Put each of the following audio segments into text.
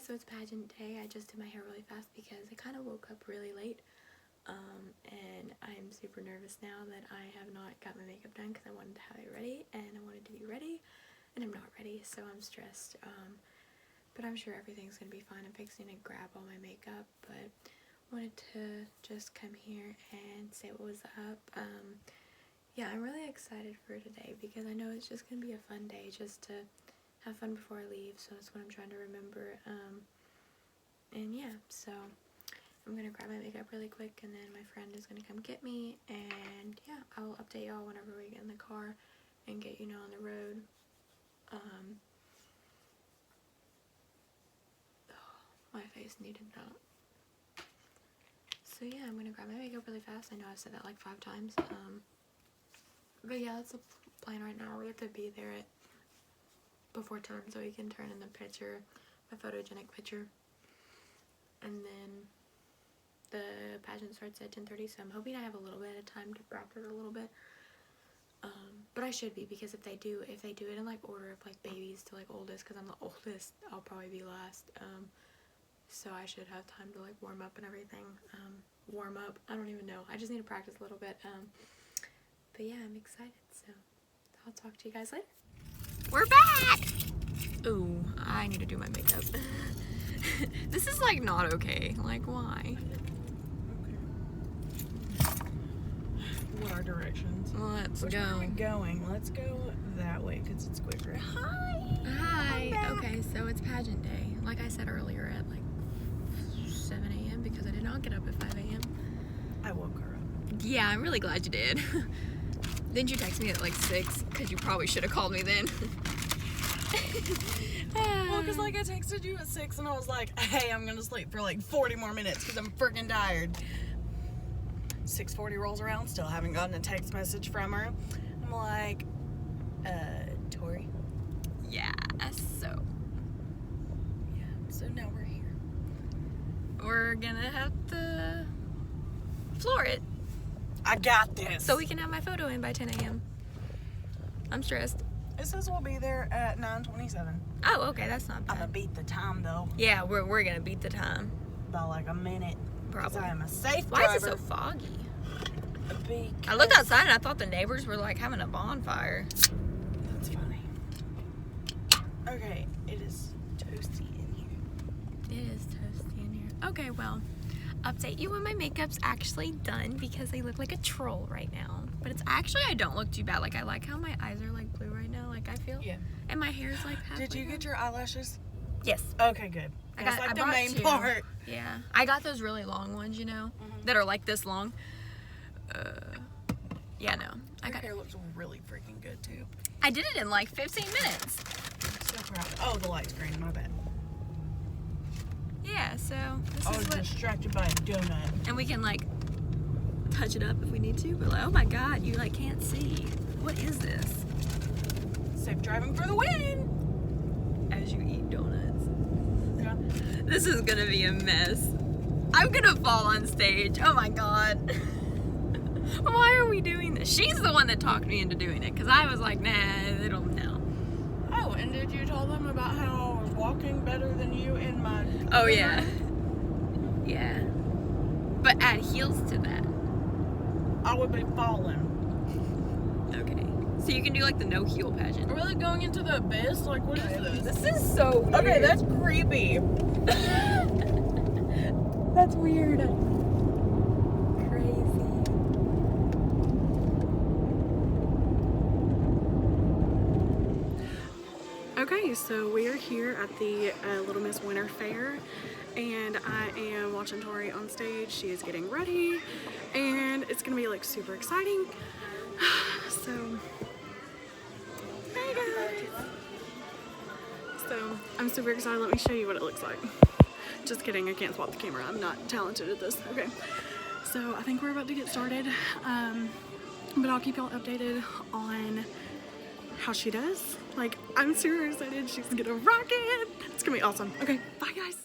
guys, so it's pageant day. I just did my hair really fast because I kind of woke up really late, and I'm super nervous now that I have not got my makeup done because I wanted to have it ready, and I wanted to be ready, and I'm not ready, so I'm stressed, but I'm sure everything's going to be fine. I'm fixing to grab all my makeup, but wanted to just come here and say what was up. Yeah, I'm really excited for today because I know it's just going to be a fun day just to have fun before I leave, so that's what I'm trying to remember, and yeah, so I'm gonna grab my makeup really quick, and then my friend is gonna come get me, and yeah, I will update y'all whenever we get in the car and get, on the road. My face needed that. So yeah, I'm gonna grab my makeup really fast. I know I've said that like 5 times, but yeah, that's the plan right now. We have to be there at before time so we can turn in the picture, a photogenic picture, and then the pageant starts at 10:30, so I'm hoping I have a little bit of time to practice a little bit, but I should be, because if they do it in like order of like babies to like oldest, because I'm the oldest, I'll probably be last, so I should have time to like warm up and everything. I don't even know, I just need to practice a little bit, but yeah, I'm excited, so I'll talk to you guys later. We're back! Ooh, I need to do my makeup. This is like not okay. Like, why? Okay. What are directions? Let's Which go. way are we going? Let's go that way because it's quicker. Hi! Hi! Okay, so it's pageant day. Like I said earlier, at like 7 a.m. because I did not get up at 5 a.m. I woke her up. Yeah, I'm really glad you did. Didn't you text me at like 6? Because you probably should have called me then. Well, because like I texted you at 6 and I was like, hey, I'm going to sleep for like 40 more minutes because I'm freaking tired. 6:40 rolls around, still haven't gotten a text message from her. I'm like, Tori? Yeah, so now we're here. we're gonna have to floor it. I got this. So we can have my photo in by 10 a.m. I'm stressed. It says we'll be there at 9:27. Oh, okay, that's not I'm bad. gonna beat the time though. Yeah, we're gonna beat the time. By like a minute. Probably. I am a safe Why driver. is it so foggy? Because I looked outside and I thought the neighbors were like having a bonfire. That's funny. Okay, it is toasty in here. It is toasty in here. Okay, well, update you when my makeup's actually done because I look like a troll right now. But it's actually, I don't look too bad. Like, I like how my eyes are like blue right now. Like, I feel. Yeah. And my hair's like halfway Did you get done. your eyelashes? Yes. Okay, good. That's like the brought main 2. part. Yeah. I got those really long ones, that are like this long. Yeah, no. Your hair looks really freaking good too. I did it in like 15 minutes. I'm so proud. Oh, the light screen, my bad. Yeah, so this I is was what, distracted by a donut. and we can like touch it up if we need to. But like, oh my god, you like can't see. What is this? Safe driving for the win! As you eat donuts. Yeah. This is gonna be a mess. I'm gonna fall on stage. Oh my god. Why are we doing this? She's the one that talked me into doing it because I was like, nah, they don't know. Oh, and did you tell them about how I was walking better than you in my... Oh yeah. Yeah. But add heels to that. I would be falling. Okay. So you can do like the no heel pageant. Are we like going into the abyss? Like, what is this? This is so weird. Okay, that's creepy. That's weird. Crazy. Okay, so we are here at the Little Miss Winterfare, and I am watching Tori on stage. She is getting ready, and it's gonna be like super exciting. So, hey guys. So I'm super excited. Let me show you what it looks like. Just kidding, I can't swap the camera. I'm not talented at this. Okay, so I think we're about to get started, but I'll keep y'all updated on how she does. Like, I'm super excited. She's gonna rock it. It's gonna be awesome. Okay, bye guys.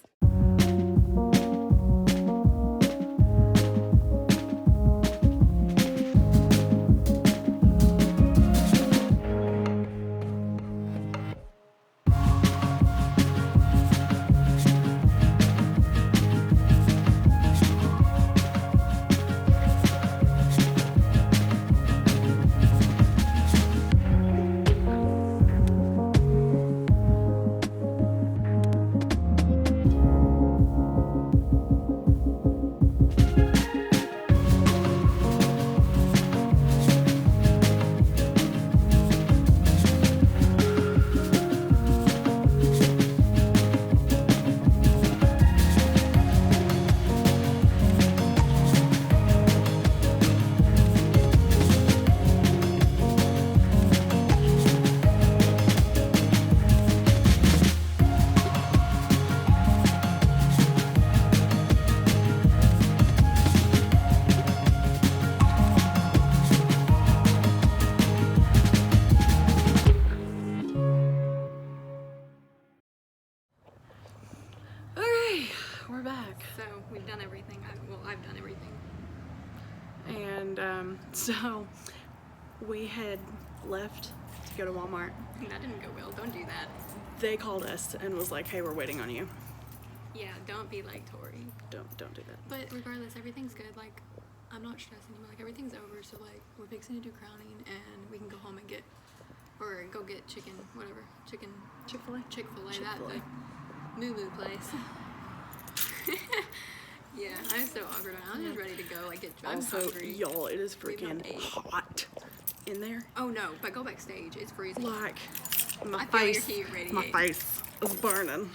we're back. So we've done everything. I've done everything. And so we had left to go to Walmart. That didn't go well. Don't do that. They called us and was like, hey, we're waiting on you. Yeah, don't be like Tori. Don't do that. But regardless, everything's good. Like, I'm not stressed anymore. Like, everything's over. So, like, we're fixing to do crowning and we can go home and get, or go get chicken, whatever. Chick-fil-A? Chick-fil-A, Chick-fil-A. that moo-moo place. Yeah, I'm so awkward. I'm just ready to go. Like, I'm Also, hungry. y'all, it is We've not freaking ate. hot in there. Oh no, but go backstage. It's freezing. Like, my I feel your face, heat radiate. my face is burning.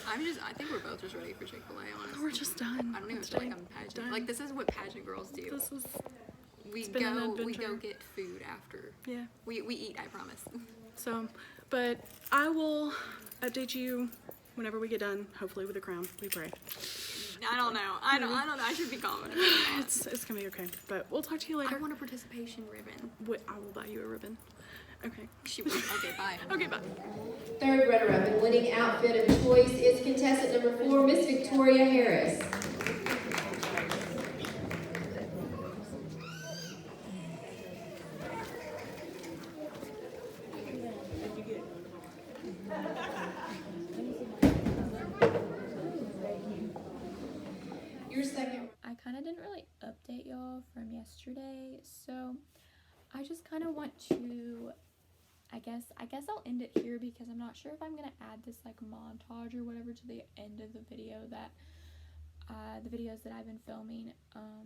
I think we're both just ready for Chick-fil-A, honestly. We're just done. I don't even feel like I'm pageant. Done. Like, this is what pageant girls do. This is, We been an go adventure. get food after. yeah. We eat, I promise. So, but I will update you whenever we get done, hopefully with a crown, we pray. I don't know. I don't know. I should be confident. It's gonna be okay, but we'll talk to you later. I want a participation ribbon. I will buy you a ribbon. Okay. She will. Okay, bye. Okay, bye. Third runner-up and winning outfit of choice is contestant number 4, Miss Victoria Harris. Your second. I kind of didn't really update y'all from yesterday, so I just kind of want to, I guess I'll end it here because I'm not sure if I'm gonna add this like montage or whatever to the end of the video that the videos that I've been filming,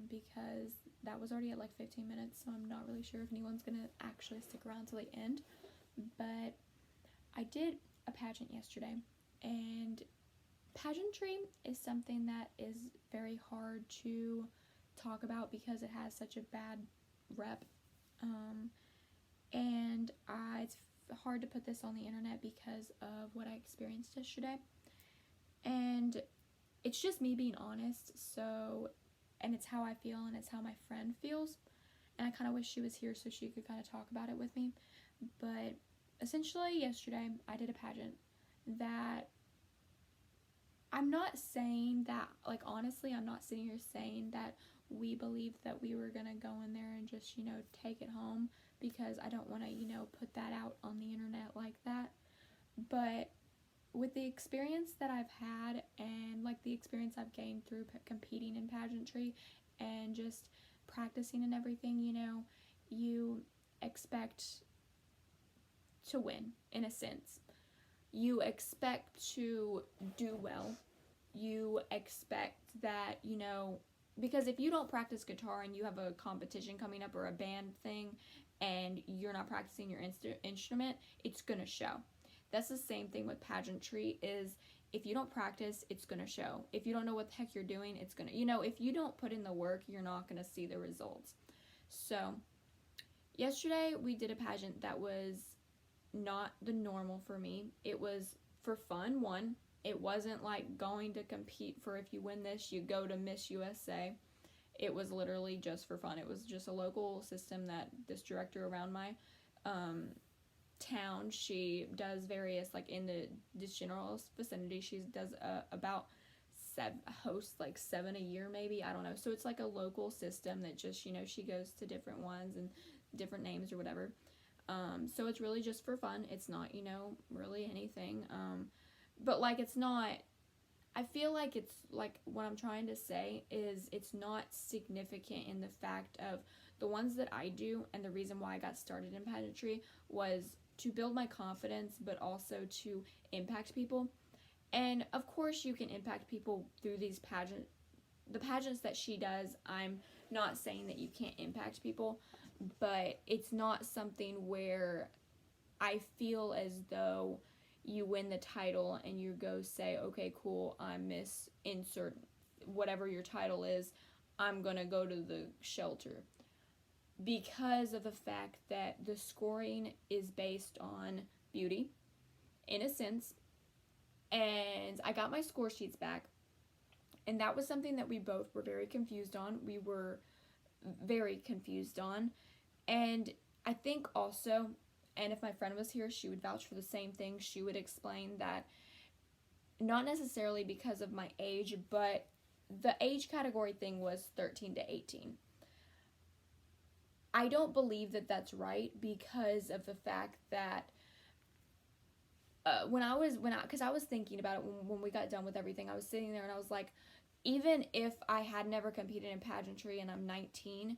because that was already at like 15 minutes, so I'm not really sure if anyone's gonna actually stick around till the end. But I did a pageant yesterday, and pageantry is something that is very hard to talk about because it has such a bad rep, and it's hard to put this on the internet because of what I experienced yesterday, and it's just me being honest. So, and it's how I feel and it's how my friend feels, and I kind of wish she was here so she could kind of talk about it with me. But essentially yesterday I did a pageant that I'm not saying that, like, honestly, I'm not sitting here saying that we believed that we were gonna go in there and just, take it home, because I don't want to, put that out on the internet like that. But with the experience that I've had and, like, the experience I've gained through competing in pageantry and just practicing and everything, you expect to win, in a sense. You expect to do well. You expect that, because if you don't practice guitar and you have a competition coming up or a band thing and you're not practicing your instrument, it's gonna show. That's the same thing with pageantry. Is if you don't practice, it's gonna show. If you don't know what the heck you're doing, it's gonna, if you don't put in the work, you're not gonna see the results. So yesterday we did a pageant that was not the normal for me. It was for fun. One, it wasn't like going to compete for, if you win this, you go to Miss USA. It was literally just for fun. It was just a local system that this director around my town, she does various, like, in this general vicinity, she does about hosts like 7 a year maybe, I don't know. So it's like a local system that just, she goes to different ones and different names or whatever. So it's really just for fun. It's not, really anything. But, like, it's not, I feel like it's, like, what I'm trying to say is it's not significant in the fact of the ones that I do, and the reason why I got started in pageantry was to build my confidence, but also to impact people. And, of course, you can impact people through these the pageants that she does. I'm not saying that you can't impact people, but it's not something where I feel as though you win the title and you go say, okay, cool, I'm Miss Insert, whatever your title is, I'm gonna go to the shelter. Because of the fact that the scoring is based on beauty, in a sense, and I got my score sheets back, and that was something that we both were very confused on. We were very confused on. And I think also, and if my friend was here, she would vouch for the same thing. She would explain that not necessarily because of my age, but the age category thing was 13 to 18. I don't believe that that's right because of the fact that because I was thinking about it when we got done with everything, I was sitting there and I was like, even if I had never competed in pageantry and I'm 19,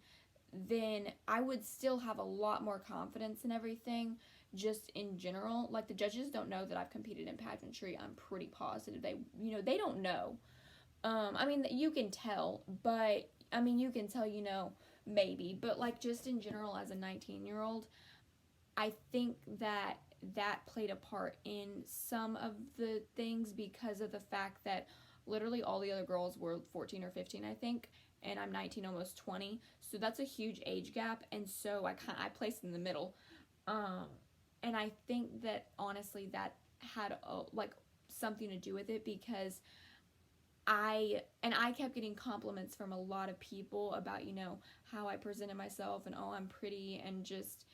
then I would still have a lot more confidence in everything, just in general. Like, the judges don't know that I've competed in pageantry. I'm pretty positive they don't know. I mean, you can tell, but you can tell, maybe, but like, just in general, as a 19-year-old, I think that played a part in some of the things because of the fact that literally all the other girls were 14 or 15, I think, and I'm 19, almost 20, so that's a huge age gap, and so I placed in the middle, and I think that honestly that had something to do with it, because I kept getting compliments from a lot of people about, how I presented myself and, oh, I'm pretty, and just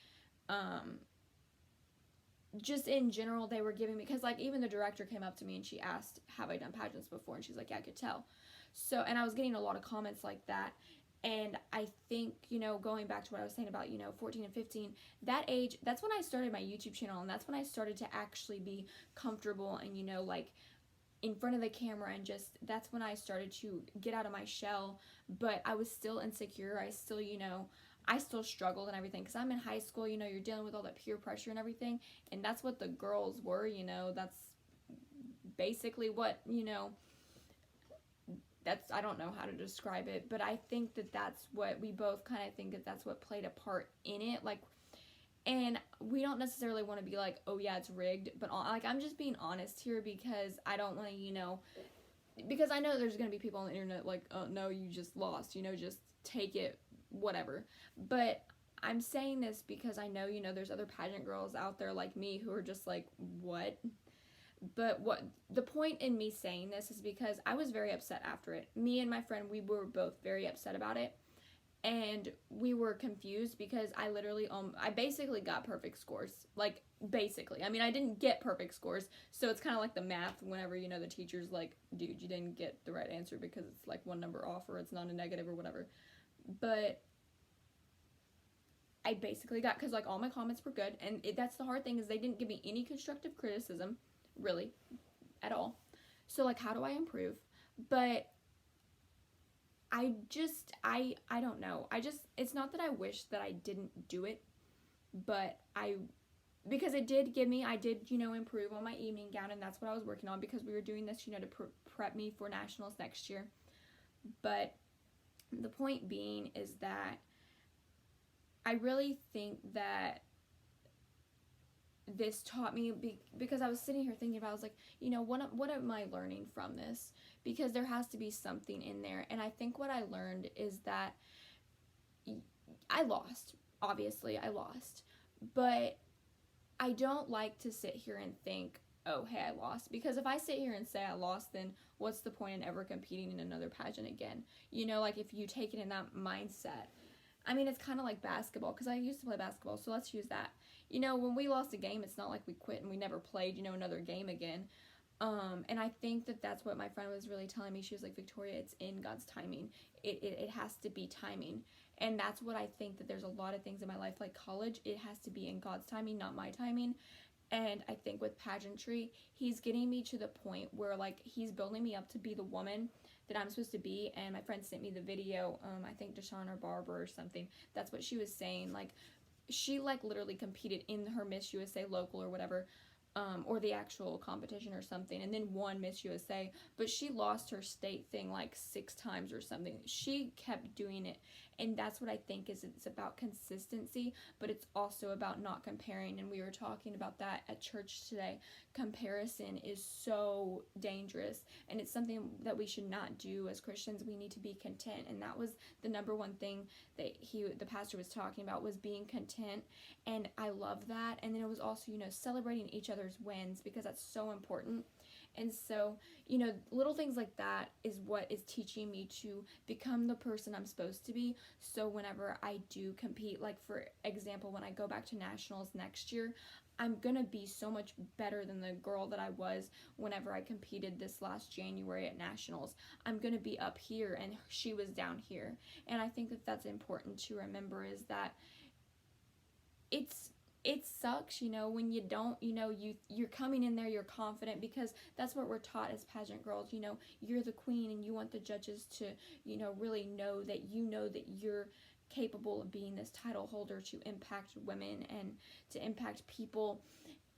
in general, they were giving me, because like even the director came up to me and she asked, have I done pageants before, and she's like, yeah, I could tell. So, and I was getting a lot of comments like that, and I think, going back to what I was saying about, 14 and 15, that age, that's when I started my YouTube channel, and that's when I started to actually be comfortable and, like, in front of the camera, and just, that's when I started to get out of my shell, but I was still insecure. I still struggled and everything, because I'm in high school, you're dealing with all that peer pressure and everything, and that's what the girls were, that's basically what, that's, I don't know how to describe it, but I think that that's what, we both kind of think that that's what played a part in it, like, and we don't necessarily want to be like, oh yeah, it's rigged, but like, I'm just being honest here, because I don't want to, because I know there's going to be people on the internet like, oh no, you just lost, just take it, whatever. But I'm saying this because I know, there's other pageant girls out there like me who are just like, what? But what the point in me saying this is because I was very upset after it. Me and my friend, we were both very upset about it. And we were confused because I literally, I basically got perfect scores. Like, basically. I mean, I didn't get perfect scores, so it's kind of like the math whenever, the teacher's like, dude, you didn't get the right answer because it's like one number off, or it's not a negative or whatever. But I basically got, because like all my comments were good, and that's the hard thing, is they didn't give me any constructive criticism, really, at all. So like, how do I improve? But I don't know. It's not that I wish that I didn't do it, but because it did give me, I did, improve on my evening gown, and that's what I was working on, because we were doing this, to prep me for nationals next year. But the point being is that I really think that this taught me, because I was sitting here thinking about, I was like, what am I learning from this? Because there has to be something in there. And I think what I learned is that I lost. Obviously, I lost. But I don't like to sit here and think, oh, hey, I lost. Because if I sit here and say I lost, then what's the point in ever competing in another pageant again? Like, if you take it in that mindset. I mean, it's kind of like basketball, because I used to play basketball, so let's use that. When we lost a game, it's not like we quit and we never played, another game again. And I think that that's what my friend was really telling me. She was like, Victoria, it's in God's timing. It has to be timing. And that's what I think, that there's a lot of things in my life, like college, it has to be in God's timing, not my timing. And I think with pageantry, he's getting me to the point where, like, he's building me up to be the woman that I'm supposed to be. And my friend sent me the video, I think Deshawn or Barbara or something, that's what she was saying. Like, she, like, literally competed in her Miss USA local or whatever, or the actual competition or something, and then won Miss USA, but she lost her state thing like 6 times or something. She kept doing it, and that's what I think is, it's about consistency, but it's also about not comparing, and we were talking about that at church today. Comparison is so dangerous, and it's something that we should not do as Christians. We need to be content, and that was the number one thing that the pastor was talking about, was being content, and I love that. And then it was also, celebrating each other's wins, because that's so important. And so, little things like that is what is teaching me to become the person I'm supposed to be. So whenever I do compete, like for example, when I go back to nationals next year, I'm gonna be so much better than the girl that I was whenever I competed this last January at nationals. I'm gonna be up here and she was down here. And I think that that's important to remember, is that it sucks, you know, when you don't, you know, you're coming in there, you're confident, because that's what we're taught as pageant girls. You know, you're the queen and you want the judges to, you know, really know that you're capable of being this title holder to impact women and to impact people.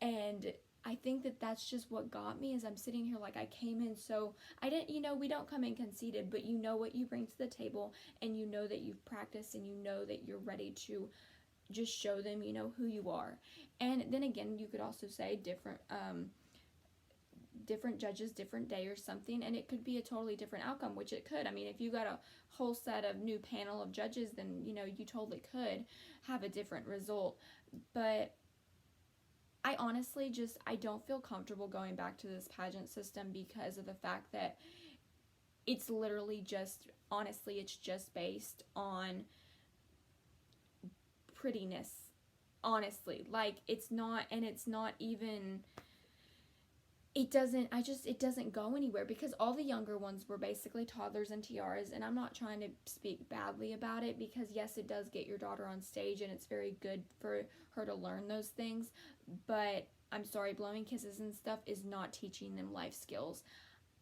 And I think that that's just what got me, is I'm sitting here like I came in, so I didn't, you know, we don't come in conceited, but you know what you bring to the table, and you know that you've practiced, and you know that you're ready to just show them, you know, who you are. And then again, you could also say different judges, different day or something, and it could be a totally different outcome, which it could. I mean, if you got a whole set of new panel of judges, then, you know, you totally could have a different result. But I honestly I don't feel comfortable going back to this pageant system, because of the fact that it's literally just, honestly, it's just based on prettiness, honestly. Like, it's not, and it's not even, it doesn't go anywhere, because all the younger ones were basically toddlers and tiaras. And I'm not trying to speak badly about it, because yes, it does get your daughter on stage and it's very good for her to learn those things, but I'm sorry, blowing kisses and stuff is not teaching them life skills.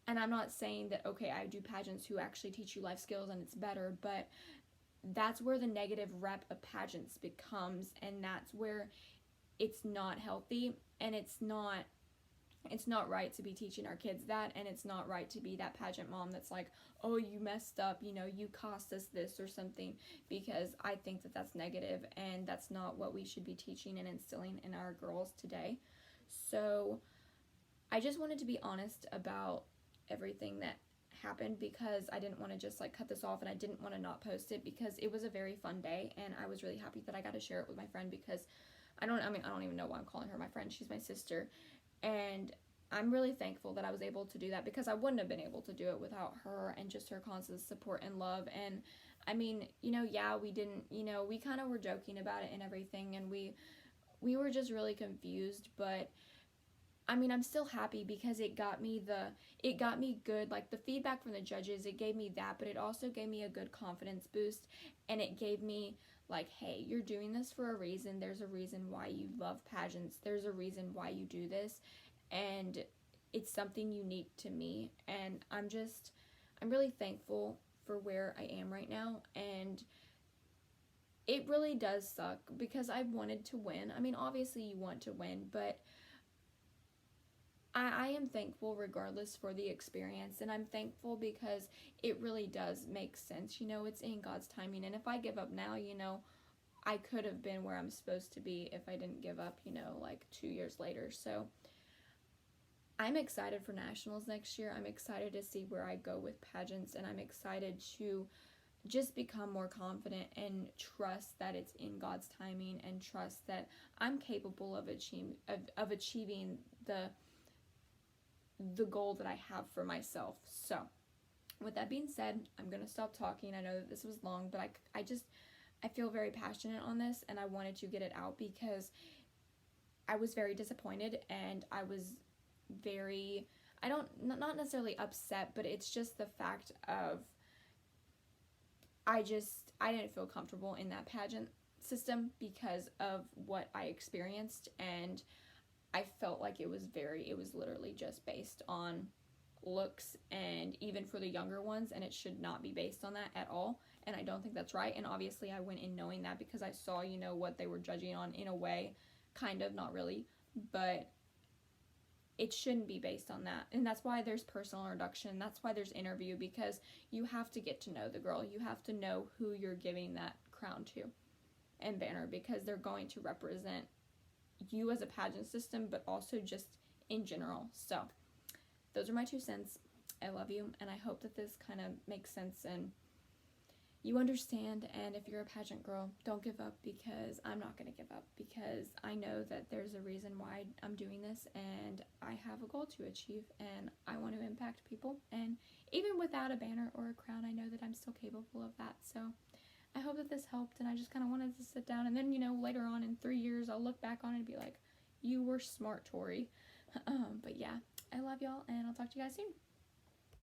And I'm not saying that, okay, I do pageants who actually teach you life skills and it's better, but that's where the negative rep of pageants becomes, and that's where it's not healthy, and it's not right to be teaching our kids that, and it's not right to be that pageant mom that's like, oh, you messed up, you know, you cost us this or something, because I think that that's negative, and that's not what we should be teaching and instilling in our girls today. So I just wanted to be honest about everything that happened, because I didn't want to just like cut this off, and I didn't want to not post it, because it was a very fun day, and I was really happy that I got to share it with my friend, because I don't even know why I'm calling her my friend. She's my sister, and I'm really thankful that I was able to do that, because I wouldn't have been able to do it without her and just her constant support and love. And I mean, you know, yeah, we didn't, you know, we kind of were joking about it and everything, and we were just really confused, but I mean, I'm still happy, because it got me good, like the feedback from the judges, it gave me that, but it also gave me a good confidence boost, and it gave me like, hey, you're doing this for a reason. There's a reason why you love pageants. There's a reason why you do this, and it's something unique to me, and I'm really thankful for where I am right now. And it really does suck, because I wanted to win. I mean, obviously you want to win, but I am thankful regardless for the experience, and I'm thankful because it really does make sense. You know, it's in God's timing, and if I give up now, you know, I could have been where I'm supposed to be if I didn't give up, you know, like 2 years later. So I'm excited for nationals next year. I'm excited to see where I go with pageants, and I'm excited to just become more confident and trust that it's in God's timing, and trust that I'm capable of achieving the goal that I have for myself. So with that being said, I'm gonna stop talking. I know that this was long, but I feel very passionate on this, and I wanted to get it out, because I was very disappointed, and I was very, not necessarily upset, but it's just the fact of I didn't feel comfortable in that pageant system because of what I experienced, and I felt like it was literally just based on looks, and even for the younger ones, and it should not be based on that at all, and I don't think that's right. And obviously I went in knowing that, because I saw, you know, what they were judging on, in a way, kind of, not really, but it shouldn't be based on that. And that's why there's personal introduction, that's why there's interview, because you have to get to know the girl, you have to know who you're giving that crown to and banner, because they're going to represent you as a pageant system, but also just in general. So those are my 2 cents. I love you, and I hope that this kind of makes sense and you understand. And if you're a pageant girl, don't give up, because I'm not going to give up, because I know that there's a reason why I'm doing this, and I have a goal to achieve, and I want to impact people. And even without a banner or a crown, I know that I'm still capable of that. So I hope that this helped, and I just kind of wanted to sit down, and then, you know, later on in 3 years, I'll look back on it and be like, You were smart, Tori. But yeah, I love y'all, and I'll talk to you guys soon.